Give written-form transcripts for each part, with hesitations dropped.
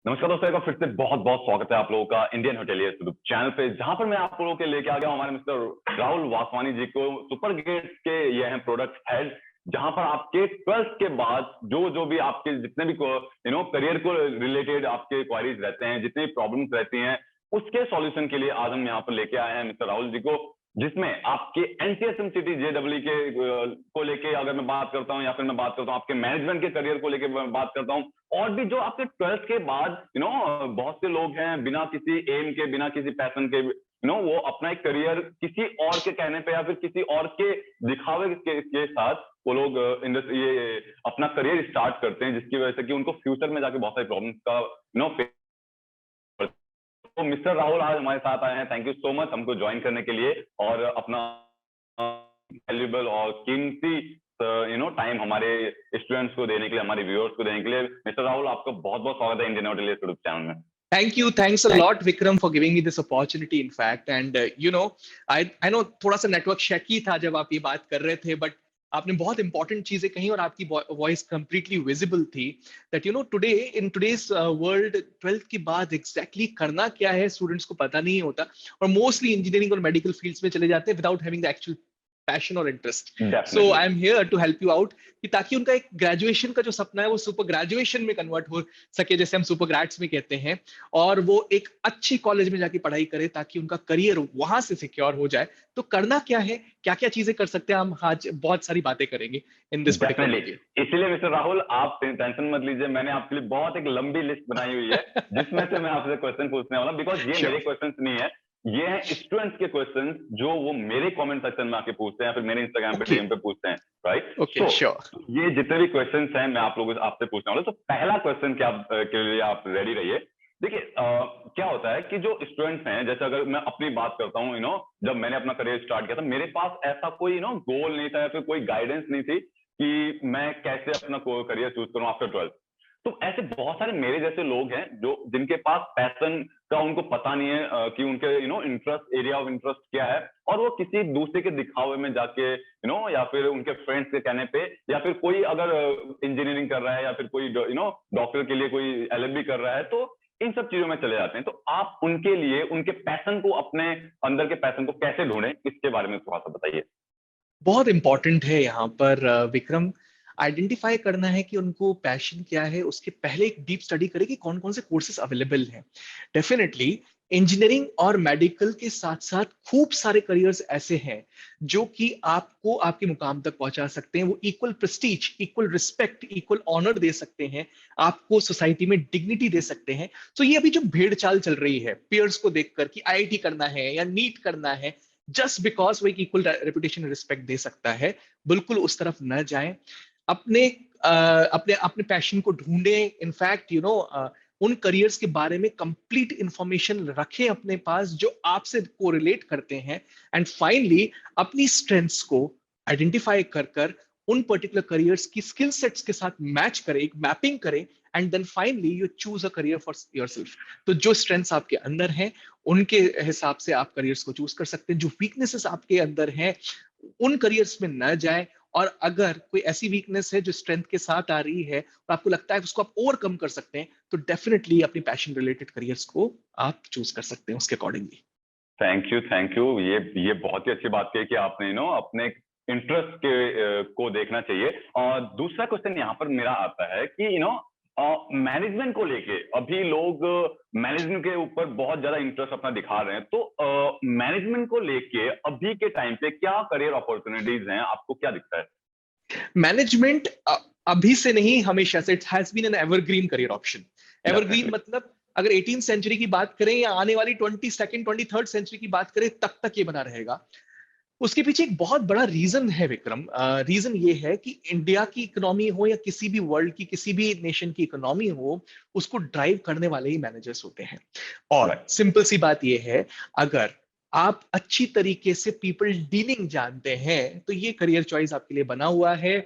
नमस्कार दोस्तों, एक बार फिर से बहुत बहुत स्वागत है आप लोगों का इंडियन होटेलियर्स यूट्यूब चैनल पे, जहां पर मैं आप लोगों के लेके आ गया हूं हमारे मिस्टर राहुल वासवानी जी को। सुपर गेट्स के ये हैं प्रोडक्ट हेड, जहां पर आपके 12th के बाद जो जो भी आपके जितने भी करियर को रिलेटेड आपके क्वारीज रहते हैं, जितनी प्रॉब्लम्स रहती हैं, उसके सॉल्यूशन के लिए आज हम यहाँ पर लेके आए हैं मिस्टर राहुल जी को। जिसमें आपके एनसीएसएम सिटी जेडब्ल्यू के को लेके अगर मैं बात करता हूँ, या फिर मैं बात करता हूँ आपके मैनेजमेंट के करियर को लेके मैं बात करता हूँ, और भी जो आपके 12th के बाद बहुत से लोग हैं बिना किसी एम के, बिना किसी पैशन के, वो अपना एक करियर किसी और के कहने पे या फिर किसी और के दिखावे के साथ वो लोग ये अपना करियर स्टार्ट करते हैं, जिसकी वजह से कि उनको फ्यूचर में जाके बहुत सारी प्रॉब्लम्स का तो मिस्टर राहुल आज हमारे साथ आए हैं। थैंक यू सो मच हमको ज्वाइन करने के लिए और अपना वैल्यूएबल और कीमती टाइम हमारे स्टूडेंट्स को देने के लिए, हमारे व्यूअर्स को देने के लिए। मिस्टर राहुल, आपका बहुत बहुत स्वागत है इंडियन होटेलियर्स यूट्यूब चैनल में। Thank you. Thanks a lot, Vikram, for giving me this opportunity. In fact, and I know थोड़ा सा नेटवर्क शैकी था जब आप ये बात कर रहे थे, बट आपने बहुत इंपॉर्टेंट चीजें कही और आपकी वॉइस कंप्लीटली विजिबल थी। That today in today's world 12th के बाद एग्जैक्टली करना क्या है स्टूडेंट्स को पता नहीं होता, और मोस्टली इंजीनियरिंग और मेडिकल फील्ड्स में चले जाते हैं without having the actual passion और interest. So I am here to help you out कि ताकि उनका एक ग्रेजुएशन का जो सपना है वो सुपर ग्रेजुएशन में कन्वर्ट हो सके, जैसे हम सुपर ग्रेड्स में कहते हैं, और वो एक अच्छी कॉलेज में जाके पढ़ाई करे ताकि उनका करियर वहां से सिक्योर हो जाए। तो करना क्या है, क्या क्या चीजें कर सकते हैं, हम आज बहुत सारी बातें करेंगे इन दिस पर्टिकुलर वीडियो। इसलिए मिस्टर राहुल आप टेंशन मत लीजिए, मैंने आपके लिए बहुत एक लंबी लिस्ट बनाई हुई है जिसमें से मैं आपसे क्वेश्चन पूछने वाला, बिकॉज ये मेरे क्वेश्चन नहीं है, ये है स्टूडेंट्स के क्वेश्चंस जो वो मेरे कमेंट सेक्शन में आके पूछते हैं, फिर मेरे इंस्टाग्राम पे डीएम पे पूछते हैं, राइट? ये जितने भी क्वेश्चंस हैं मैं आप लोगों से आपसे पूछने वाला। तो पहला क्वेश्चन के लिए आप रेडी रहिए। देखिए क्या होता है कि जो स्टूडेंट्स हैं, जैसे अगर मैं अपनी बात करता हूँ, जब मैंने अपना करियर स्टार्ट किया था, मेरे पास ऐसा कोई गोल नहीं था या फिर कोई गाइडेंस नहीं थी कि मैं कैसे अपना करियर चूज करूं आफ्टर 12th। तो ऐसे बहुत सारे मेरे जैसे लोग हैं जो जिनके पास पैशन का उनको पता नहीं है कि उनके इंटरेस्ट, एरिया ऑफ इंटरेस्ट क्या है, और वो किसी दूसरे के दिखावे में जाके या फिर उनके फ्रेंड्स के कहने पे, या फिर कोई अगर इंजीनियरिंग कर रहा है या फिर कोई डॉक्टर के लिए कोई एलएलबी कर रहा है, तो इन सब चीजों में चले जाते हैं। तो आप उनके लिए उनके पैशन को, अपने अंदर के पैशन को कैसे ढूंढें, इसके बारे में थोड़ा सा बताइए। बहुत इंपॉर्टेंट है यहाँ पर विक्रम, आइडेंटिफाई करना है कि उनको पैशन क्या है। उसके पहले एक डीप स्टडी करें कि कौन कौन से कोर्सेज अवेलेबल हैं। डेफिनेटली इंजीनियरिंग और मेडिकल के साथ साथ खूब सारे करियर्स ऐसे हैं जो कि आपको आपके मुकाम तक पहुंचा सकते हैं। वो equal prestige, equal respect, equal honour दे सकते हैं, आपको सोसाइटी में डिग्निटी दे सकते हैं। तो ये अभी जो भेड़ चाल चल रही है पीयर्स को देखकर कि आईआईटी करना है या नीट करना है जस्ट बिकॉज वो एक इक्वल रेपुटेशन रिस्पेक्ट दे सकता है, बिल्कुल उस तरफ न जाएं। अपने अपने अपने पैशन को ढूंढें। इनफैक्ट उन करियर्स के बारे में कंप्लीट इंफॉर्मेशन रखें अपने पास जो आपसे कोरिलेट करते हैं, एंड फाइनली अपनी स्ट्रेंथ्स को आइडेंटिफाई कर कर उन पर्टिकुलर करियर्स की स्किल सेट्स के साथ मैच करें, एक मैपिंग करें, and then finally you choose a career for yourself. तो जो स्ट्रेंथ्स आपके अंदर हैं उनके हिसाब से आप करियर्स को चूज कर सकते हैं। जो वीकनेसेस आपके अंदर हैं उन करियर्स में न जाए, और अगर कोई ऐसी वीकनेस है जो स्ट्रेंथ के साथ आ रही है और आपको लगता है उसको आप ओवरकम कर सकते हैं, तो डेफिनेटली अपनी पैशन रिलेटेड करियर्स को आप चूज कर सकते हैं उसके अकॉर्डिंगली। Thank you. ये बहुत ही अच्छी बात कही कि आपने अपने इंटरेस्ट के को देखना चाहिए। और दूसरा क्वेश्चन यहाँ पर मेरा आता है कि मैनेजमेंट को लेके अभी लोग मैनेजमेंट के ऊपर बहुत ज्यादा इंटरेस्ट अपना दिखा रहे हैं, तो मैनेजमेंट को लेके अभी के टाइम पे क्या करियर अपॉर्चुनिटीज हैं, आपको क्या दिखता है? मैनेजमेंट अभी से नहीं, हमेशा से it has been an evergreen career option. Evergreen मतलब अगर 18th सेंचुरी की बात करें या आने वाली 22nd 23rd सेंचुरी की बात करें, तब तक ये बना रहेगा। उसके पीछे एक बहुत बड़ा रीजन है विक्रम। रीजन ये है कि इंडिया की इकोनॉमी हो या किसी भी वर्ल्ड की किसी भी नेशन की इकोनॉमी हो, उसको ड्राइव करने वाले ही मैनेजर्स होते हैं। और सिंपल सी बात ये है, अगर आप अच्छी तरीके से पीपल डीलिंग जानते हैं तो ये करियर चॉइस आपके लिए बना हुआ है।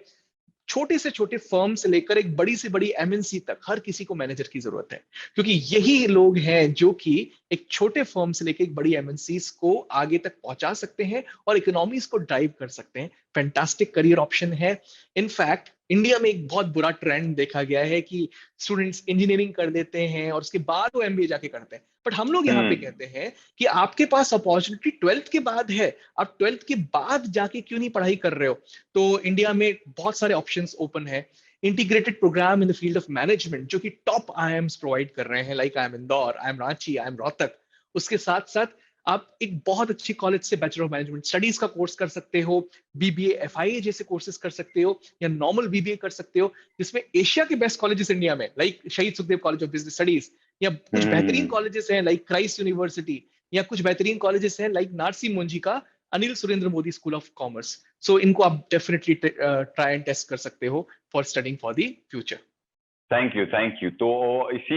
छोटे से छोटे फर्म से लेकर एक बड़ी से बड़ी एमएनसी तक हर किसी को मैनेजर की जरूरत है, क्योंकि यही लोग हैं जो कि एक छोटे फर्म से लेकर एक बड़ी एमएनसीज को आगे तक पहुंचा सकते हैं और इकोनॉमीज को ड्राइव कर सकते हैं। फैंटास्टिक करियर ऑप्शन है। इनफैक्ट इंडिया में एक बहुत बुरा ट्रेंड देखा गया है कि स्टूडेंट्स इंजीनियरिंग कर लेते हैं और उसके बाद वो एमबीए जाके करते हैं, बट हम लोग यहाँ पे कहते हैं कि आपके पास अपॉर्चुनिटी 12th के बाद है, आप 12th के बाद जाके क्यों नहीं पढ़ाई कर रहे हो। तो इंडिया में बहुत सारे ऑप्शंस ओपन है। Integrated programme in the field of management जो कि टॉप आईआईएम्स प्रोवाइड कर रहे हैं, like IIM Indore, IIM Ranchi, IIM Rohtak. उसके साथ साथ आप एक बहुत अच्छी कॉलेज से बैचलर ऑफ मैनेजमेंट स्टडीज का कोर्स कर सकते हो, बीबीए एफआईए जैसे कोर्सेज कर सकते हो, या नॉर्मल बीबीए कर सकते हो, जिसमें एशिया के बेस्ट कॉलेजेस इंडिया में लाइक शहीद Sukhdev college of business studies, या कुछ बेहतरीन कॉलेजेस हैं लाइक क्राइस्ट यूनिवर्सिटी, या कुछ बेहतरीन कॉलेजेस हैं लाइक नारसी मुंजी का Anil Surendra Modi school of commerce. So इनको आप डेफिनेटली ट्राई एंड टेस्ट कर सकते हो for studying for the future. Thank you, thank you. तो इसी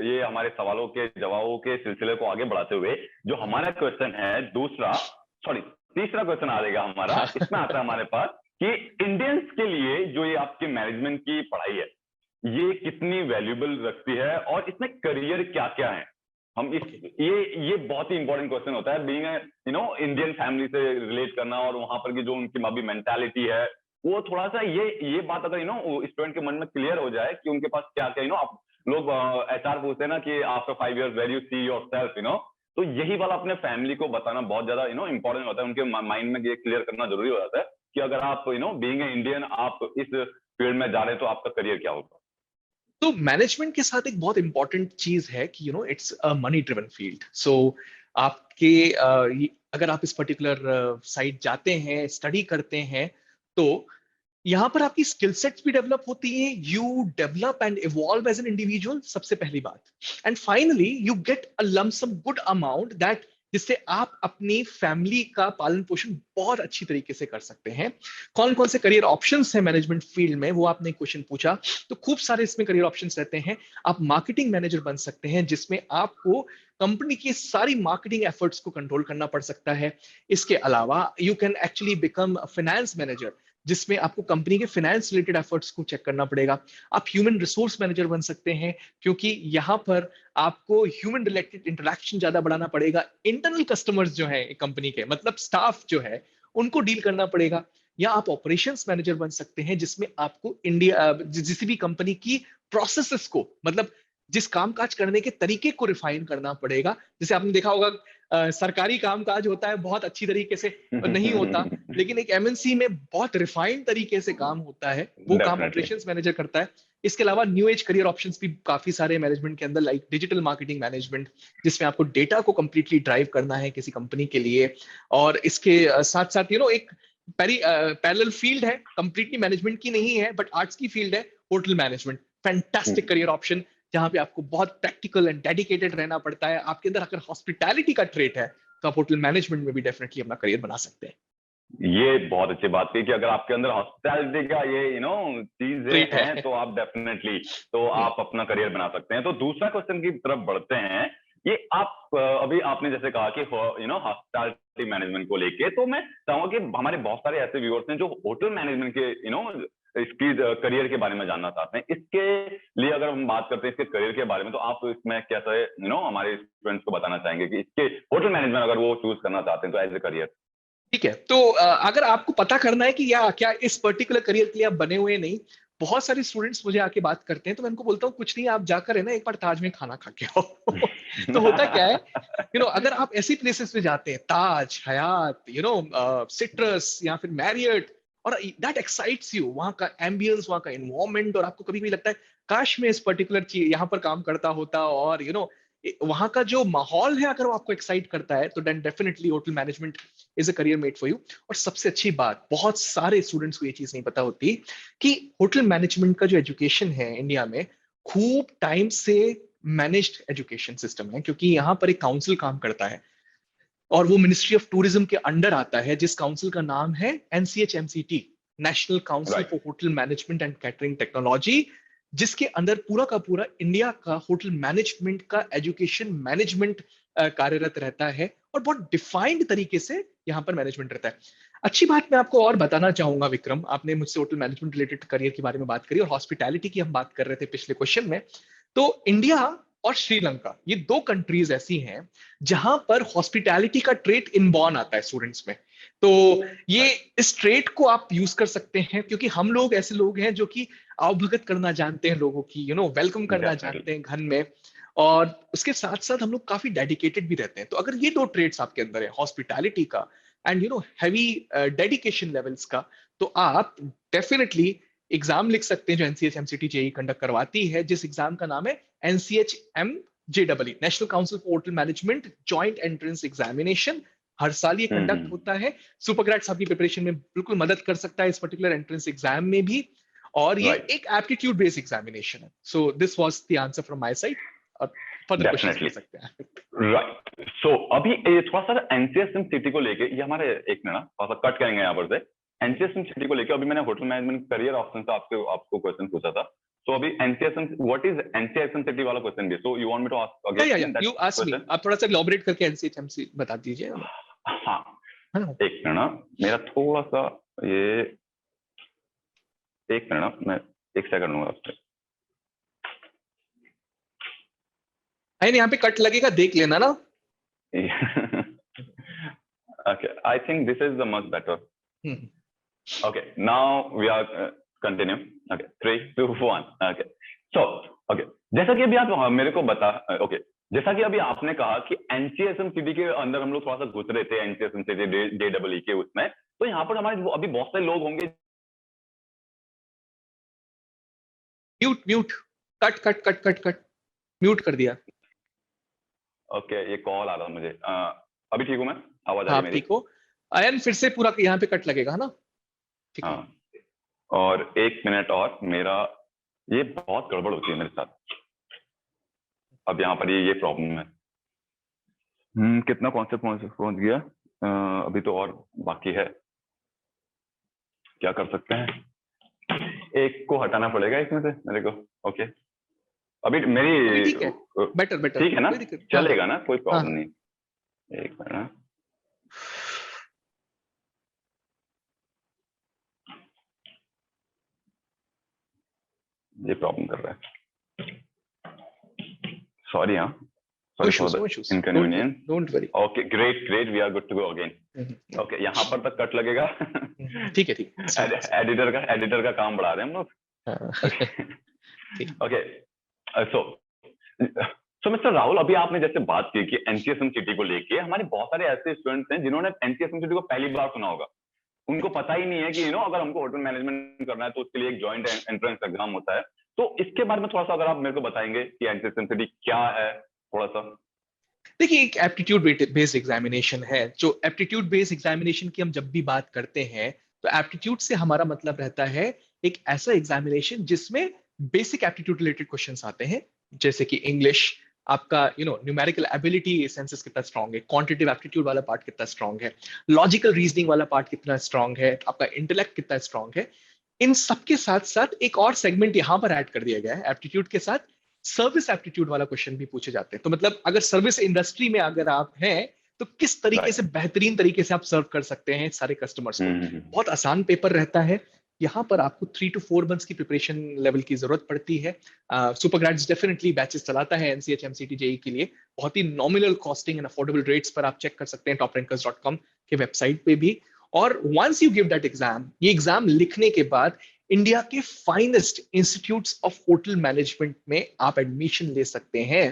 ये हमारे सवालों के जवाबों के सिलसिले को आगे बढ़ाते हुए जो हमारा क्वेश्चन है तीसरा क्वेश्चन आ जाएगा हमारा। इसमें आता है हमारे पास कि इंडियंस के लिए जो ये आपकी मैनेजमेंट की पढ़ाई है ये कितनी वैल्यूएबल रखती है और इसमें करियर क्या क्या है। हम इस ये बहुत ही इंपॉर्टेंट क्वेश्चन होता है, बीइंग इंडियन फैमिली से रिलेट करना और वहां पर की जो उनकी अभी मेंटालिटी है वो थोड़ा सा ये बात अगर स्टूडेंट के मन में क्लियर हो जाए कि उनके पास क्या क्या आप लोग एचआर पूछते हैं ना कि after 5 years where you see yourself, तो यही वाला अपने फैमिली को बताना बहुत ज्यादा इंपॉर्टेंट होता है। उनके माइंड में ये क्लियर करना जरूरी हो जाता है कि अगर आप बीइंग ए इंडियन आप इस फील्ड में जा रहे हैं तो आपका करियर क्या होगा। तो मैनेजमेंट के साथ एक बहुत इंपॉर्टेंट चीज है कि it's a money driven field. So आपके अगर आप इस पर्टिकुलर साइट जाते हैं, स्टडी करते हैं, तो यहाँ पर आपकी स्किल सेट्स भी डेवलप होती है, you develop and evolve as an individual, सबसे पहली बात। And finally you get a lump sum good amount that, जिससे आप अपनी फैमिली का पालन पोषण बहुत अच्छी तरीके से कर सकते हैं। कौन कौन से करियर ऑप्शंस हैं मैनेजमेंट फील्ड में, वो आपने क्वेश्चन पूछा, तो खूब सारे इसमें करियर ऑप्शंस रहते हैं। आप मार्केटिंग मैनेजर बन सकते हैं, जिसमें आपको कंपनी की सारी मार्केटिंग एफर्ट्स को कंट्रोल करना पड़ सकता है। इसके अलावा you can actually become finance manager, जिसमें आपको कंपनी के फाइनेंस रिलेटेड एफर्ट्स को चेक करना पड़ेगा। आप ह्यूमन रिसोर्स मैनेजर बन सकते हैं, क्योंकि यहाँ पर आपको ह्यूमन रिलेटेड इंटरेक्शन ज्यादा बढ़ाना पड़ेगा। इंटरनल कस्टमर्स जो है कंपनी के, मतलब स्टाफ जो है, उनको डील करना पड़ेगा। या आप ऑपरेशंस मैनेजर बन सकते हैं, जिसमें आपको इंडिया किसी भी कंपनी की प्रोसेसेस को, मतलब जिस कामकाज करने के तरीके को रिफाइन करना पड़ेगा। जैसे आपने देखा होगा सरकारी कामकाज होता है बहुत अच्छी तरीके से नहीं होता, लेकिन एक एमएनसी में बहुत रिफाइंड तरीके से काम होता है, वो काम ऑपरेशंस मैनेजर करता है। इसके अलावा न्यू एज करियर ऑप्शंस भी काफी सारे मैनेजमेंट के अंदर, लाइक डिजिटल मार्केटिंग मैनेजमेंट, जिसमें आपको डेटा को कंप्लीटली ड्राइव करना है किसी कंपनी के लिए। और इसके साथ साथ एक पैरेलल फील्ड है, कंप्लीटली मैनेजमेंट की नहीं है बट आर्ट्स की फील्ड है, hotel management. Fantastic career option, जहां पे आपको बहुत प्रैक्टिकल एंड डेडिकेटेड रहना पड़ता है। आपके अंदर अगर हॉस्पिटैलिटी का ट्रेट है तो आप होटल मैनेजमेंट में भी डेफिनेटली अपना करियर बना सकते हैं। ये बहुत अच्छी बात की कि अगर आपके अंदर हॉस्पिटैलिटी का ये चीजें हैं तो आप डेफिनेटली आप अपना करियर बना सकते हैं। तो दूसरा क्वेश्चन की तरफ बढ़ते हैं। ये आप अभी आपने जैसे कहा कि हॉस्पिटैलिटी मैनेजमेंट को लेके, तो मैं चाहूंगा कि हमारे बहुत सारे ऐसे व्यूअर्स हैं जो होटल मैनेजमेंट के इसकी करियर के बारे में जानना चाहते हैं। इसके लिए अगर हम बात करते हैं इसके करियर के बारे में, तो आप इसमें कैसे हमारे स्टूडेंट्स को बताना चाहेंगे कि इसके होटल मैनेजमेंट अगर वो चूज करना चाहते हैं तो एज ए करियर। ठीक है, तो अगर आपको पता करना है कि क्या इस पर्टिकुलर करियर के लिए आप बने हुए नहीं, बहुत सारे स्टूडेंट्स मुझे आके बात करते हैं, तो मैं उनको बोलता हूँ कुछ नहीं, आप जाकर है ना एक बार ताज में खाना खा के आओ। तो होता क्या है, अगर आप ऐसी प्लेसेस पे जाते हैं, ताज, हयात, सिट्रस या फिर मैरियट, और दैट एक्साइट्स यू, वहां का एम्बियंस, वहां का एनवायरमेंट, और आपको कभी कभी लगता है काश मैं इस पर्टिकुलर चीज यहाँ पर काम करता होता, और वहां का जो माहौल है अगर वो आपको एक्साइट करता है, तो then definitely hotel management is a career made for you. और सबसे अच्छी बात, बहुत सारे स्टूडेंट्स को ये चीज नहीं पता होती कि होटल मैनेजमेंट का जो एजुकेशन है इंडिया में, खूब टाइम से मैनेज्ड एजुकेशन सिस्टम है, क्योंकि यहाँ पर एक काउंसिल काम करता है और वो मिनिस्ट्री ऑफ टूरिज्म के अंडर आता है, जिस काउंसिल का नाम है NCHMCT, national council for hotel management and catering technology, जिसके अंदर पूरा का पूरा इंडिया का होटल मैनेजमेंट का एजुकेशन मैनेजमेंट कार्यरत रहता है, और बहुत डिफाइंड तरीके से यहाँ पर मैनेजमेंट रहता है। अच्छी बात मैं आपको और बताना चाहूंगा विक्रम, आपने मुझसे होटल मैनेजमेंट रिलेटेड करियर के बारे में बात करी और हॉस्पिटैलिटी की हम बात कर रहे थे पिछले क्वेश्चन में। तो इंडिया और श्रीलंका, ये दो कंट्रीज ऐसी हैं जहां पर हॉस्पिटैलिटी का ट्रेट इनबॉर्न आता है स्टूडेंट्स में। तो ये इस ट्रेट को आप यूज कर सकते हैं, क्योंकि हम लोग ऐसे लोग हैं जो कि आवभगत करना जानते हैं लोगों की, वेलकम करना डेफिनेटली। जानते हैं घर में, और उसके साथ साथ हम लोग काफी डेडिकेटेड भी रहते हैं। तो अगर ये दो ट्रेड्स आपके अंदर है, हॉस्पिटैलिटी का एंड हैवी डेडिकेशन लेवल्स का, तो आप डेफिनेटली एग्जाम लिख सकते हैं जो एनसीएच एमसीटी जेई कंडक्ट करवाती है, जिस एग्जाम का नाम है एनसीएच एम जेडबलई, national council for hotel management joint entrance examination. हर साल ये कंडक्ट होता है। सुपरग्रेड्स आपकी प्रिपरेशन में बिल्कुल मदद कर सकता है इस पर्टिकुलर एंट्रेंस एग्जाम में भी, और ये राइट। एक एप्टीट्यूड बेस्ड एग्जामिनेशन है। So this was the answer from my side, और फर्दर क्वेश्चंस डेफिनेटली। पूछ सकते हैं। राइट। सो अभी ये थोड़ा सा एनसीएसएम सिटी को लेके, ये हमारे एक मिनट ना थोड़ा सा कट करेंगे यहाँ पर से। एनसीएसएम सिटी को लेके अभी मैंने होटल मैनेजमेंट करियर ऑप्शन से आपको आपको क्वेश्चन पूछा था। सो अभी NCSM, what is NCSM city वाला क्वेश्चन भी, so you want me to ask you again that you ask me, question? आप थोड़ा सा एलॉबरेट करके एनसीएचएमसी बता दीजिए। हाँ, हाँ, एक मिनट ना, मेरा थोड़ा सा ये, एक मिनट ना, मैं एक सेकंड लूंगा आपसे। यहाँ पे कट लगेगा, देख लेना ना। Okay, I think this is the much better. Hmm, Okay, now we are continue. Okay, 3, 2, 1. Okay, so okay, जैसा कि अभी आप मेरे को बता, okay, जैसा कि अभी आपने कहा कि एनसीएसएम सिटी के अंदर हम लोग थोड़ा सा घुस रहे थे, एनसीएसएम सिटी जेडबलई के उसमें, तो यहाँ पर हमारे अभी बहुत सारे लोग होंगे। Mute mute, cut cut cut cut cut, mute कर दिया। ओके, ये कॉल आ रहा मुझे। अभी ठीक हूँ मैं? आवाज आ हाँ रही आप मेरी? ठीक हो। आयन फिर से पूरा यहाँ पे कट लगेगा, है ना? ठीक है। हाँ, और 1 मिनट और, मेरा ये बहुत गड़बड़ होती है मेरे साथ। अब यहाँ पर ये प्रॉब्लम है। कितना कॉन्सेप्ट पहुंच गया? अभी तो और बाकी है, क्या कर सकते हैं? एक को हटाना पड़ेगा इसमें से मेरे को। ओके, अभी अभी मेरी ठीक है, बेटर बेटर, ठीक है ना? कोई दिक्कत। हाँ हाँ चलेगा ना, कोई हाँ प्रॉब्लम हाँ। नहीं। एक मिनट, ये प्रॉब्लम कर रहा है, सॉरी। हाँ, no sorry for issues, the no issues, don't worry, inconvenience. Don't worry. Okay, great great, we are good to go again. Okay, यहाँ पर तक कट लगेगा। ठीक है, ठीक है। एडिटर का काम बढ़ा रहे हैं हम लोग। ठीक। ओके, सो सो मिस्टर राहुल, अभी आपने जैसे बात की कि एनसीएसएम सिटी को लेके हमारे बहुत सारे ऐसे स्टूडेंट्स हैं जिन्होंने एनसीएसएम सिटी को पहली बार सुना होगा। उनको पता ही नहीं है कि अगर हमको होटल मैनेजमेंट करना है तो उसके लिए एक जॉइंट एंट्रेंस एग्जाम होता है। तो इसके बारे में थोड़ा सा अगर आप मेरे को बताएंगे कि एनसीएसएम सिटी क्या है, थोड़ा सा। देखिए, एक एप्टीट्यूड बेस्ड एग्जामिनेशन है। जो एप्टीट्यूड बेस्ड एग्जामिनेशन की हम जब भी बात करते हैं, तो एप्टीट्यूड से हमारा मतलब रहता है एक ऐसा एग्जामिनेशन जिसमें बेसिक एप्टीट्यूड रिलेटेड क्वेश्चंस आते हैं, जैसे कि इंग्लिश, आपका न्यूमेरिकल एबिलिटी सेंसेस कितना स्ट्रांग है, क्वांटिटेटिव एप्टीट्यूड वाला पार्ट कितना स्ट्रांग है, लॉजिकल रीजनिंग वाला पार्ट कितना स्ट्रांग है, आपका इंटेलेक्ट कितना स्ट्रांग है। इन सबके साथ साथ एक और सेगमेंट यहां पर ऐड कर दिया गया है एप्टीट्यूड के साथ, सर्विस एप्टीट्यूड वाला क्वेश्चन भी पूछे जाते हैं। तो मतलब अगर सर्विस इंडस्ट्री में अगर आप हैं, तो किस तरीके से राइट। बेहतरीन तरीके से आप सर्व कर सकते हैं सारे कस्टमर्स को। बहुत आसान पेपर रहता है। यहाँ पर आपको 3 to 4 months की प्रिपरेशन लेवल की जरूरत पड़ती है। सुपर ग्रेड्स डेफिनेटली बैचेस चलाता है एनसीएच एमसीटी जेई के लिए, बहुत ही nominal costing and affordable rates पर आप चेक कर सकते हैं toprenkers.com के वेबसाइट पे भी। और once you give that exam, ये एग्जाम लिखने के बाद इंडिया के finest institutes of hotel management में आप एडमिशन ले सकते हैं।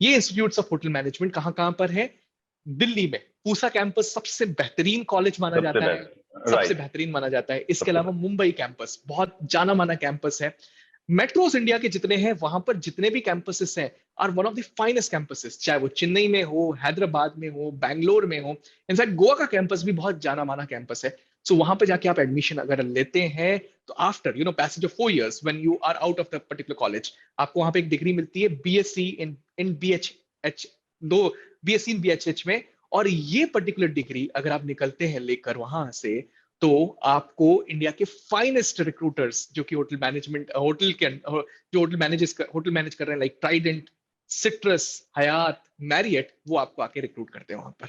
ये इंस्टीट्यूट्स ऑफ होटल मैनेजमेंट कहाँ कहाँ पर है? दिल्ली में पूसा कैंपस सबसे बेहतरीन कॉलेज माना सबसे जाता है, बेस्ट, सबसे राइट। बेहतरीन माना जाता है। इसके सबसे अलावा बेस्ट। मुंबई कैंपस बहुत जाना माना कैंपस है। मेट्रोस इंडिया के जितने हैं, वहां पर जितने भी कैंपसेस हैं, are one of the finest campuses, चाहे वो चेन्नई में हो, हैदराबाद में हो, बैंगलोर में हो। इनफैक्ट गोवा का कैंपस भी बहुत जाना माना कैंपस है। सो वहां पर जाके आप एडमिशन अगर लेते हैं, तो after passage of 4 years when you are out of the particular college, आपको वहां पे एक डिग्री मिलती है बीएससी इन बीएचएच, दो बीएससी इन बीएचएच में। और ये पर्टिकुलर डिग्री अगर आप निकलते हैं लेकर वहां से, तो आपको इंडिया के फाइनेस्ट रिक्रूटर्स, जो कि होटल मैनेजमेंट होटल के जो होटल मैनेज कर रहे हैं, लाइक ट्राइडेंट, सिट्रस, हयात, मैरियट, वो आपको आके रिक्रूट करते हैं वहां पर।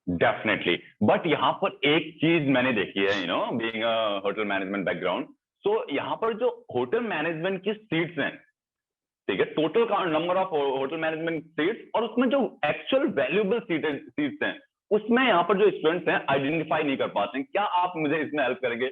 डेफिनेटली, बट यहाँ पर एक चीज मैंने देखी है, being a hotel management background, so यहाँ पर जो होटल मैनेजमेंट की सीट्स हैं, ठीक है, टोटल का number of hotel management seats, और उसमें जो एक्चुअल वैल्यूएबल सीट्स हैं उसमें यहाँ पर जो स्टूडेंट्स हैं आइडेंटिफाई नहीं कर पाते हैं। क्या आप मुझे इसमें हेल्प करेंगे?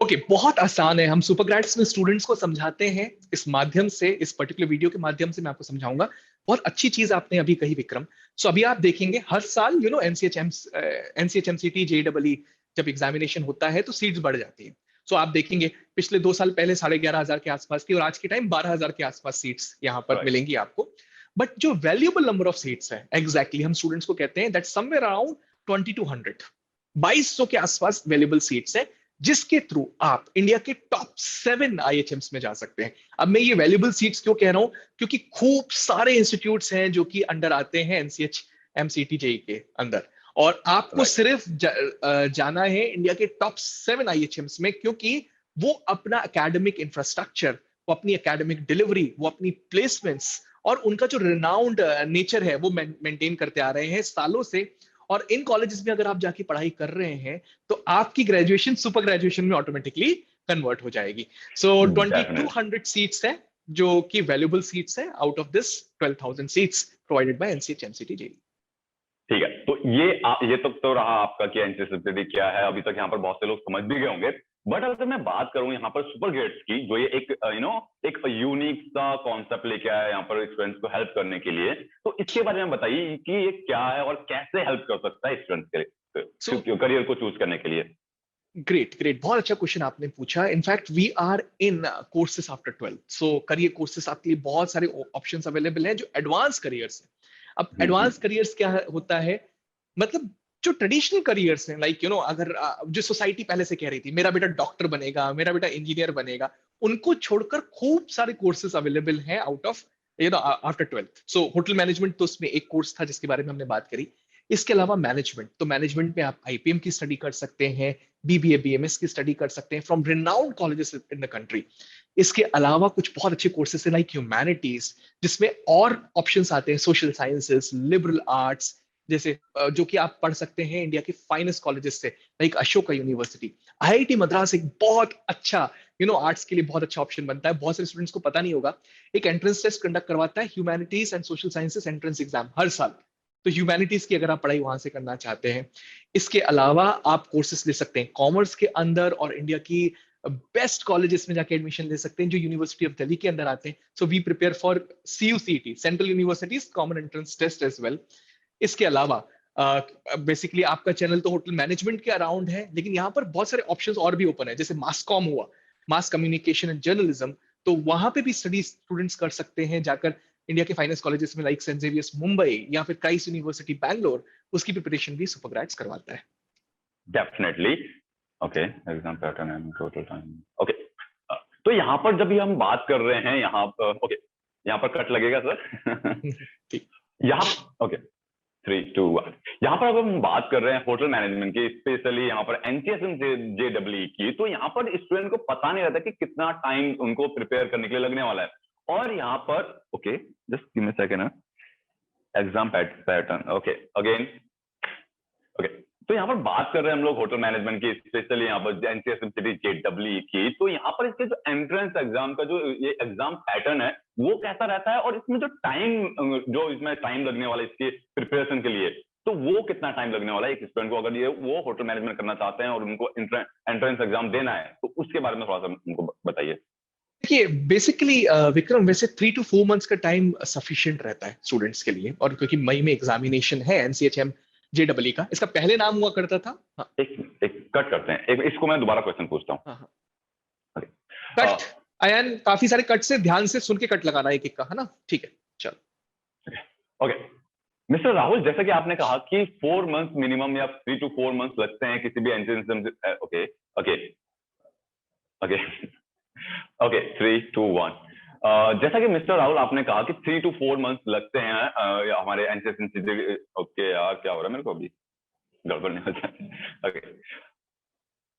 ओके बहुत आसान है, हम सुपर ग्रेड्स में स्टूडेंट्स को समझाते हैं इस माध्यम से, इस पर्टिकुलर वीडियो के माध्यम से मैं आपको समझाऊंगा। बहुत अच्छी चीज आपने अभी कही विक्रम। सो अभी आप देखेंगे हर साल एनसीएचएमसीटी जेईई जब एग्जामिनेशन होता है तो सीट्स बढ़ जाती है। सो आप देखेंगे पिछले 2 साल पहले 11,500 के आसपास थी और आज के टाइम 12,000 के आसपास सीट्स यहाँ पर राइट। मिलेंगी आपको। बट जो वैल्यूएबल नंबर ऑफ सीट्स है एग्जैक्टली हम स्टूडेंट्स को कहते हैं दैट समवेयर अराउंड 2200, 2200 के आसपास वैल्यूएबल सीट्स है, जिसके थ्रू आप इंडिया के टॉप 7 आईएचएम्स में जा सकते हैं। अब मैं ये वैल्यूएबल सीट्स क्यों कह रहा हूं, क्योंकि खूब सारे इंस्टीट्यूट्स हैं जो कि अंडर आते हैं एनसीएच एमसीटी जेई के अंदर, और आपको राइट। सिर्फ जाना है इंडिया के टॉप 7 आईएचएम्स में, क्योंकि वो अपना एकेडमिक इंफ्रास्ट्रक्चर, वो अपनी एकेडमिक डिलीवरी, वो अपनी प्लेसमेंट्स और उनका जो रिनाउंड नेचर है वो मेंटेन करते आ रहे हैं सालों से। और इन कॉलेजेस में अगर आप जाके पढ़ाई कर रहे हैं तो आपकी ग्रेजुएशन सुपर ग्रेजुएशन में ऑटोमेटिकली कन्वर्ट हो जाएगी। सो डेफिनेट। 2200 सीट्स है जो कि वैल्यूएबल सीट्स है out of this 12,000 seats provided by NCH MCT JEE. ठीक है, तो ये तो रहा आपका कि एनसीएसएमसीटी क्या है। अभी तक यहाँ पर बहुत से लोग समझ भी गए होंगे। बट अगर मैं बात करूं यहाँ पर सुपर ग्रेड्स की, जो ये एक एक यूनिक सा कॉन्सेप्ट लेके आया है यहाँ पर स्टूडेंट्स को हेल्प करने के लिए, तो इसके बारे में बताइए कि ये क्या है और कैसे हेल्प कर सकता है स्टूडेंट्स के करियर को चूज करने के लिए। ग्रेट ग्रेट, बहुत अच्छा क्वेश्चन आपने पूछा। In fact we are in courses after 12th, so career courses आपके लिए बहुत सारे ऑप्शंस अवेलेबल हैं जो एडवांस करियर्स हैं। अब एडवांस करियर्स क्या होता है, मतलब जो ट्रेडिशनल करियर्स हैं, लाइक अगर जो सोसाइटी पहले से कह रही थी मेरा बेटा डॉक्टर बनेगा, मेरा बेटा इंजीनियर बनेगा, उनको छोड़कर खूब सारे कोर्सेज अवेलेबल हैं out of after 12th। So hotel management तो उसमें एक कोर्स था जिसके बारे में हमने बात करी। इसके अलावा मैनेजमेंट, तो मैनेजमेंट में आप आईपीएम की स्टडी कर सकते हैं, बीबीए बीएमएस की स्टडी कर सकते हैं from renowned colleges in the country. इसके अलावा कुछ बहुत अच्छे कोर्सेस हैं लाइक ह्यूमैनिटीज, जिसमें और ऑप्शंस आते हैं, सोशल साइंसेस, लिबरल आर्ट्स, जैसे जो कि आप पढ़ सकते हैं इंडिया के फाइनेस्ट कॉलेजेस से, like Ashoka university. IIT Madras एक बहुत अच्छा आर्ट्स के लिए बहुत अच्छा ऑप्शन बनता है। बहुत सारे स्टूडेंट्स को पता नहीं होगा, एक एंट्रेंस टेस्ट कंडक्ट करवाता है humanities and social sciences entrance exam हर साल। तो ह्यूमैनिटीज की अगर आप पढ़ाई वहां से करना चाहते हैं। इसके अलावा आप कोर्सेस ले सकते हैं कॉमर्स के अंदर और इंडिया की बेस्ट कॉलेजेस में जाके एडमिशन ले सकते हैं जो यूनिवर्सिटी ऑफ दिल्ली के अंदर आते हैं। So we prepare for CUET, central universities common entrance test as well. इसके अलावा बेसिकली आपका चैनल तो होटल मैनेजमेंट के अराउंड है, लेकिन यहाँ पर बहुत सारे ऑप्शंस और भी ओपन है, जैसे मास कॉम हुआ, मास कम्युनिकेशन एंड जर्नलिज्म। तो वहां पे भी स्टडी स्टूडेंट्स कर सकते हैं जाकर इंडिया के फाइनेस्ट कॉलेजेस में, लाइक सेंट जेवियर्स मुंबई या फिर क्राइस्ट यूनिवर्सिटी बैंगलोर। उसकी प्रिपरेशन भी सुपर ग्रेड्स करवाता है। Definitely. Okay, exam pattern and total time. Okay, तो यहाँ पर जब हम बात कर रहे हैं यहाँ पर, ओके यहाँ पर कट लगेगा सर। ठीक, यहाँ ओके 3, 2, 1। यहाँ पर अगर हम बात कर रहे हैं होटल मैनेजमेंट की, स्पेशली यहाँ पर एनसीएसएम जेईई की, तो यहाँ पर स्टूडेंट को पता नहीं रहता कि कितना टाइम उनको प्रिपेयर करने के लिए लगने वाला है। और यहाँ पर okay just give me second, exam pattern okay again okay. तो यहाँ पर बात कर रहे हैं हम लोग होटल मैनेजमेंट की, स्पेशली यहाँ पर एनसीएसएमसीटी जेईई की। तो यहाँ पर इसके जो एंट्रेंस एग्जाम का जो ये एग्जाम पैटर्न है वो कैसा रहता है, और इसमें जो टाइम, जो इसमें टाइम लगने वाला है इसके प्रिपरेशन के लिए, तो वो कितना टाइम लगने वाला है एक स्टूडेंट को, अगर ये वो होटल मैनेजमेंट करना चाहते हैं और उनको एंट्रेंस एग्जाम देना है, तो उसके बारे में थोड़ा सा उनको बताइए। देखिए बेसिकली विक्रम, वैसे 3 to 4 मंथ्स का टाइम सफिशिएंट रहता है स्टूडेंट्स के लिए, और क्योंकि मई में एग्जामिनेशन है एनसीएचएम जेईई का, इसका पहले नाम हुआ करता था। हाँ, एक कट करते हैं, इसको मैं दोबारा क्वेश्चन पूछता हूँ। हाँ, कट अयन, काफी सारे कट से ध्यान से सुन के कट लगाना एक एक का, है ना? ठीक है, चलो। ओके मिस्टर राहुल, जैसा कि आपने कहा कि 4 मंथ मिनिमम या 3 to 4 मंथ्स लगते हैं किसी भी entrance. Okay okay okay okay 3, 2, 1। जैसा कि मिस्टर राहुल आपने कहा कि 3 to 4 मंथ्स लगते हैं हमारे एनसीएसएमसीटी। ओके यार क्या हो रहा है मेरे को अभी, गड़बड़ नहीं हो जाए। ओके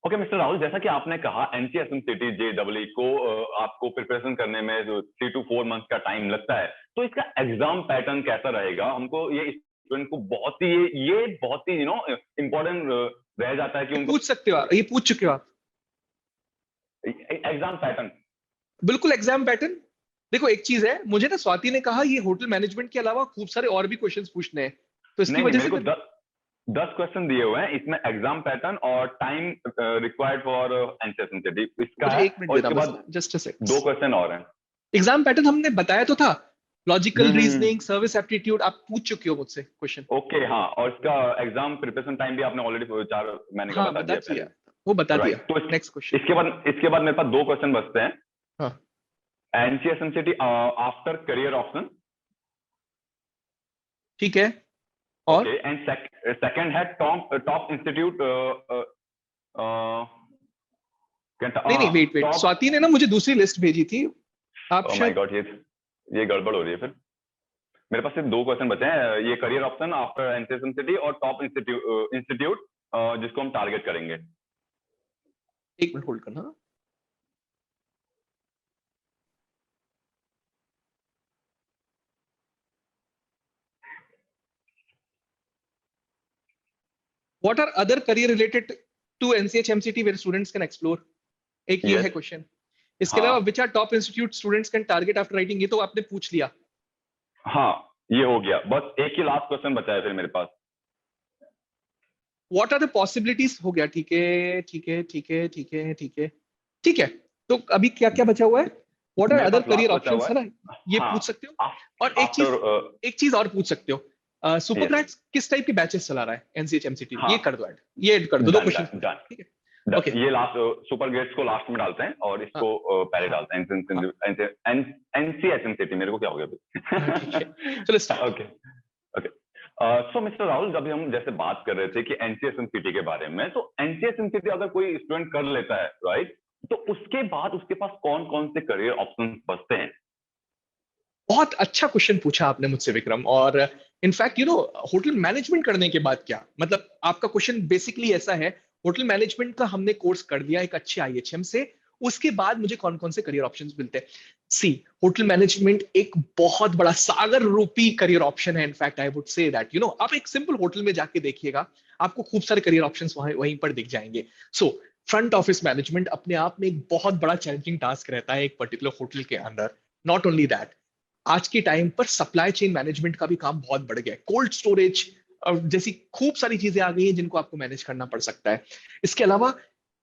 ओके मिस्टर राहुल, जैसा कि आपने कहा एनसीएसएमसीटी जेईई को आपको प्रिपरेशन करने में जो 3 to 4 मंथ्स का टाइम लगता है, तो इसका एग्जाम पैटर्न कैसा रहेगा? हमको ये स्टूडेंट को बहुत ही इम्पोर्टेंट रह जाता है कि उनको पूछ सकते हो आप, ये पूछ चुके हो आप। Exam pattern. बिल्कुल एग्जाम पैटर्न। देखो एक चीज है, मुझे ना स्वाति ने कहा ये होटल मैनेजमेंट के अलावा खूब सारे और भी क्वेश्चंस पूछने हैं, तो इसकी नहीं वजह मेरे से को 10 क्वेश्चन दिए हुए हैं, इसमें एग्जाम पैटर्न और टाइम रिक्वायर्ड फॉर एनसीएसएमसीटी इसका मुझे है, एक मिनट और देना इसके बस, बाद जस्ट अ 2 सेकंड। क्वेश्चन और हैं। एग्जाम पैटर्न हमने बताया तो था, लॉजिकल हम्म। रीजनिंग, सर्विस एप्टीट्यूड, आप पूछ चुके हो मुझसे क्वेश्चन। ओके, हाँ, और इसका एग्जाम प्रिपरेशन टाइम भी आपने ऑलरेडी 4 महीने का हाँ बता बता दिया दिया, पहले। वो बता दिया। राइट, तो नेक्स्ट क्वेश्चन। इसके बाद मेरे पास 2 क्वेश्चन बचते हैं। हाँ एनसीएसएमसीटी आफ्टर करियर ऑप्शन। ठीक है, और ओके, एंड सेकंड है टॉप इंस्टीट्यूट नहीं नहीं, वेट वेट, टॉप। स्वाति ने ना मुझे दूसरी लिस्ट भेजी थी, आप ओ माय शायद। गॉड, ये गड़बड़ हो रही है फिर। मेरे पास सिर्फ 2 क्वेश्चन बचे हैं, ये करियर ऑप्शन आफ्टर एनसीएसएमसीटी और टॉप इंस्टीट्यूट जिसको हम टारगेट करेंगे। एक मिनट होल्ड करना। What are other career related to NCH MCT where students can explore, एक ये है यस। क्वेश्चन। इसके अलावा हाँ, which are top institute students can target after writing, ये तो आपने पूछ लिया। हाँ, ये हो गया, बस एक ही लास्ट क्वेश्चन बचा है फिर मेरे पास। व्हाट आर द पॉसिबिलिटीज, हो गया, ठीक है ठीक है ठीक है ठीक है ठीक है ठीक है। तो अभी क्या क्या बचा हुआ है, व्हाट आर मेरे अदर पास करियर लास्ट बचा हुआ ऑप्शंस, है ना, है। ये हाँ, पूछ सकते हो। और आफ्टर। एक चीज और पूछ सकते हो, सुपर यस। ग्रेड्स किस टाइप के बैचेस चला रहा है एनसीएच एमसीटी, हाँ, ये कर दो ऐड, ये ऐड कर दो, 2 डन क्वेश्चन डन पूछ, डन ठीक है। डन। ओके, ये लास्ट सुपर ग्रेड्स को लास्ट में डालते हैं और हाँ इसको पहले हाँ डालते हाँ हैं। एनसीएचएमसीटी, मेरे को क्या हो गया हाँ, ठीक है, अभी? चलो start. Okay okay. So mister Rahul, जब हम जैसे बात कर रहे थे कि एनसीएसएमसीटी के बारे में, तो एनसीएसएमसीटी अगर कोई स्टूडेंट कर लेता है, राइट, तो उसके बाद उसके पास कौन कौन से करियर ऑप्शंस बचते हैं? बहुत अच्छा क्वेश्चन पूछा आपने मुझसे विक्रम। और इनफैक्ट होटल मैनेजमेंट करने के बाद क्या, मतलब आपका क्वेश्चन बेसिकली ऐसा है, होटल मैनेजमेंट का हमने कोर्स कर दिया एक अच्छे आईएचएम से, उसके बाद मुझे कौन कौन से करियर ऑप्शंस मिलते हैं। सी, होटल मैनेजमेंट एक बहुत बड़ा सागर रूपी करियर ऑप्शन है। In fact I would say that आप एक सिंपल होटल में जाके देखिएगा, आपको खूब सारे करियर ऑप्शंस वहीं पर दिख जाएंगे। सो फ्रंट ऑफिस मैनेजमेंट अपने आप में एक बहुत बड़ा चैलेंजिंग टास्क रहता है एक पर्टिकुलर होटल के अंदर। नॉट ओनली दैट, आज के टाइम पर सप्लाई चेन मैनेजमेंट का भी काम बहुत बढ़ गया है, कोल्ड स्टोरेज जैसी खूब सारी चीजें आ गई हैं जिनको आपको मैनेज करना पड़ सकता है। इसके अलावा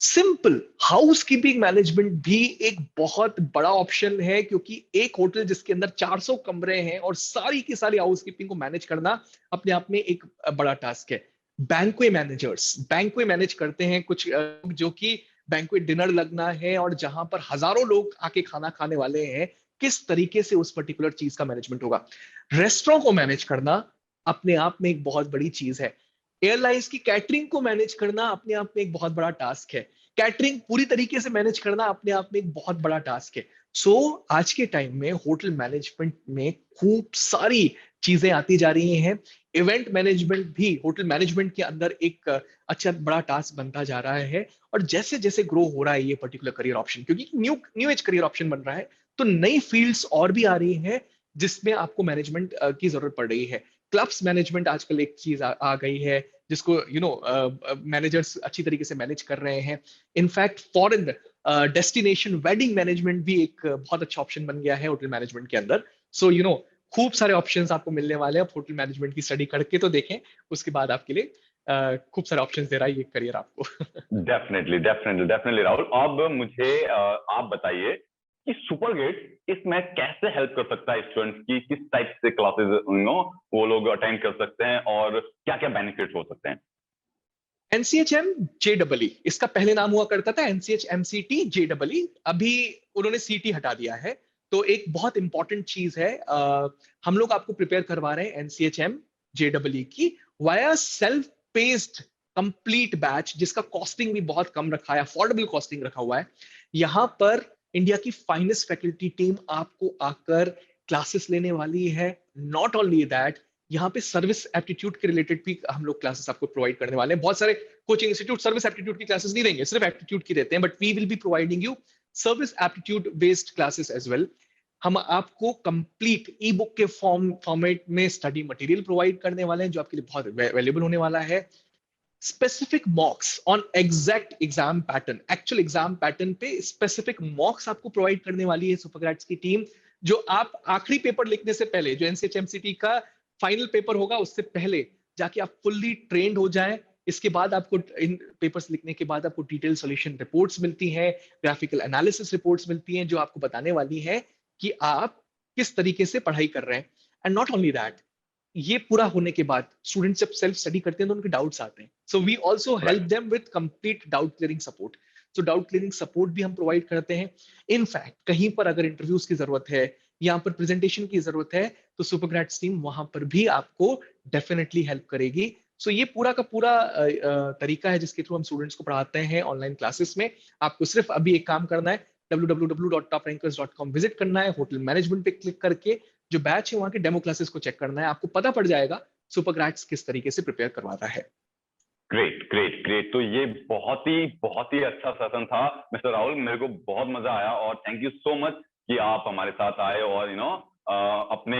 सिंपल हाउस कीपिंग मैनेजमेंट भी एक बहुत बड़ा ऑप्शन है, क्योंकि एक होटल जिसके अंदर 400 कमरे हैं और सारी की सारी हाउस कीपिंग को मैनेज करना अपने आप में एक बड़ा टास्क है। बैंक्वे मैनेजर्स बैंक्वे मैनेज करते हैं कुछ जो कि बैंक्वे डिनर लगना है और जहां पर हजारों लोग आके खाना खाने वाले हैं, किस तरीके से उस पर्टिकुलर चीज का मैनेजमेंट होगा। रेस्टोरेंट को मैनेज करना अपने आप में एक बहुत बड़ी चीज है। एयरलाइंस की कैटरिंग को मैनेज करना अपने आप में एक बहुत बड़ा टास्क है। कैटरिंग पूरी तरीके से मैनेज करना अपने आप में एक बहुत बड़ा टास्क है। सो आज के टाइम में होटल मैनेजमेंट में खूब सारी चीजें आती जा रही हैं। इवेंट मैनेजमेंट भी होटल मैनेजमेंट के अंदर एक अच्छा बड़ा टास्क बनता जा रहा है। और जैसे जैसे ग्रो हो रहा है ये पर्टिकुलर करियर ऑप्शन, क्योंकि new new age career option बन रहा है, तो नई फील्ड्स और भी आ रही हैं जिसमें आपको मैनेजमेंट की जरूरत पड़ रही है। क्लब्स मैनेजमेंट आजकल एक चीज आ गई है जिसको मैनेजर्स अच्छी तरीके से मैनेज कर रहे हैं। In fact foreign destination wedding management भी एक बहुत अच्छा ऑप्शन बन गया है होटल मैनेजमेंट के अंदर। सो खूब सारे ऑप्शंस आपको मिलने वाले हैं। आप होटल मैनेजमेंट की स्टडी करके तो देखें, उसके बाद आपके लिए खूब सारे ऑप्शंस दे रहा है ये करियर आपको। डेफिनेटली डेफिनेटली डेफिनेटली राहुल, अब मुझे आप बताइए कि सुपर गेट इसमें कैसे हेल्प कर सकता है स्टूडेंट्स की, किस टाइप से क्लासेस वो लोग अटेंड कर सकते हैं और क्या क्या बेनिफिट हो सकते हैं? एनसीएचएम जेडबलई, इसका पहले नाम हुआ करता था एनसीएच एमसीटी जेडबलई, अभी उन्होंने सीटी हटा दिया है। तो एक बहुत इंपॉर्टेंट चीज है, हम लोग आपको प्रिपेयर करवा रहे हैं एनसीएचएम जेडबलई की via self paced complete batch, जिसका कॉस्टिंग भी बहुत कम रखा है, अफोर्डेबल कॉस्टिंग रखा हुआ है। यहाँ पर इंडिया की फाइनेस्ट फैकल्टी टीम आपको आकर क्लासेस लेने वाली है। नॉट ओनली दैट, यहाँ पे सर्विस एप्टीट्यूड के रिलेटेड भी हम लोग क्लासेस आपको प्रोवाइड करने वाले हैं। बहुत सारे कोचिंग इंस्टीट्यूट सर्विस एप्टीट्यूड की क्लासेस नहीं देंगे, सिर्फ एप्टीट्यूड की देते हैं, but we will be providing you service aptitude based classes as well. हम आपको कंप्लीट ई बुक के फॉर्मेट में स्टडी मटेरियल प्रोवाइड करने वाले हैं जो आपके लिए बहुत वैल्यूएबल होने वाला है। Specific मॉक्स on exact exam pattern, actual exam pattern पे स्पेसिफिक मॉक्स आपको प्रोवाइड करने वाली है सुपरग्रेड्स की टीम। जो आप आखिरी पेपर लिखने से पहले, जो एनसीएचएमसीटी का फाइनल पेपर होगा उससे पहले जाके आप फुल्ली ट्रेंड हो जाए। इसके बाद आपको इन पेपर्स लिखने के बाद आपको डिटेल सॉल्यूशन रिपोर्ट्स मिलती हैं, ग्राफिकल एनालिसिस रिपोर्ट्स मिलती हैं, जो आपको बताने वाली है कि आप किस तरीके से पढ़ाई कर रहे हैं। एंड नॉट ओनली दैट, ये पूरा होने के बाद स्टूडेंट्स जब सेल्फ स्टडी करते हैं तो उनके डाउट्स आते हैं, so we also help right. Them with complete doubt clearing support. So doubt clearing support भी हम प्रोवाइड करते हैं। इनफैक्ट कहीं पर अगर इंटरव्यूज की जरूरत है, यहाँ पर प्रेजेंटेशन की जरूरत है, तो सुपरग्रेड्स टीम वहां पर भी आपको डेफिनेटली हेल्प करेगी। सो ये पूरा का पूरा तरीका है जिसके थ्रू हम स्टूडेंट्स को पढ़ाते हैं ऑनलाइन क्लासेस में। आपको सिर्फ अभी एक काम करना है, www.toprankers.com विजिट करना है, होटल मैनेजमेंट पे क्लिक करके जो बैच है वहां के डेमो क्लासेस को चेक करना है, आपको पता पड़ जाएगा सुपरग्रेड्स किस तरीके से प्रिपेयर करवाता है। Great great great. तो ये बहुत ही अच्छा सेशन था मिस्टर राहुल, मेरे को बहुत मजा आया और थैंक यू सो मच कि आप हमारे साथ आए और अपने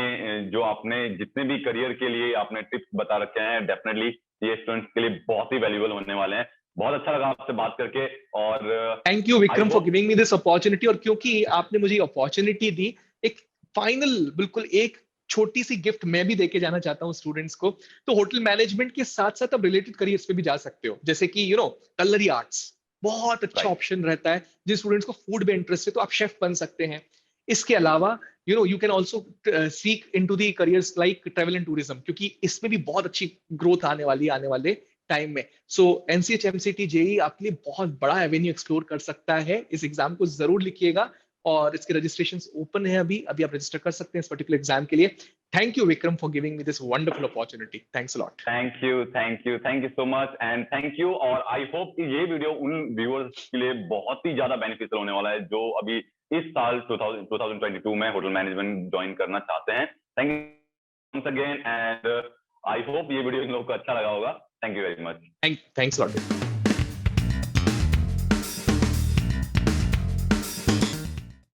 जो आपने जितने भी करियर के लिए आपने टिप्स बता रखे हैं, डेफिनेटली ये स्टूडेंट्स के लिए बहुत ही वैल्यूबल होने वाले हैं। बहुत अच्छा लगा आपसे बात करके और thank you I Vikram for hope. Giving me this opportunity. और क्योंकि आपने मुझे अपॉर्चुनिटी दी, एक फाइनल बिल्कुल एक छोटी सी गिफ्ट मैं भी देके जाना चाहता हूँ स्टूडेंट्स को। तो होटल मैनेजमेंट के साथ साथ आप रिलेटेड करियर्स पे भी जा सकते हो, जैसे कि कलरी आर्ट्स बहुत अच्छा राइट। ऑप्शन रहता है। जिन स्टूडेंट्स को फूड में इंटरेस्ट है तो आप शेफ बन सकते हैं। इसके अलावा you can also seek in to the careers like travel and tourism, क्योंकि इसमें भी बहुत अच्छी ग्रोथ आने वाली है आने वाले टाइम में। सो एनसीएचएमसीटी जेई आपके लिए बहुत बड़ा एवेन्यू एक्सप्लोर कर सकता है। इस एग्जाम को जरूर लिखिएगा और इसके रजिस्ट्रेशन ओपन है, अभी अभी आप रजिस्टर कर सकते हैं इस पर्टिकुलर एग्जाम के लिए। Thank you Vikram for giving me this wonderful opportunity. Thanks a lot. Thank you so much and thank you. और आई होप कि ये वीडियो उन व्यूअर्स के लिए बहुत ही ज्यादा बेनिफिशियल होने वाला है जो अभी इस साल 2022 में होटल मैनेजमेंट ज्वाइन करना चाहते हैं। Thank you once again and I hope ये वीडियो इन लोगों को अच्छा लगा होगा। Thank you very much. Thanks lot.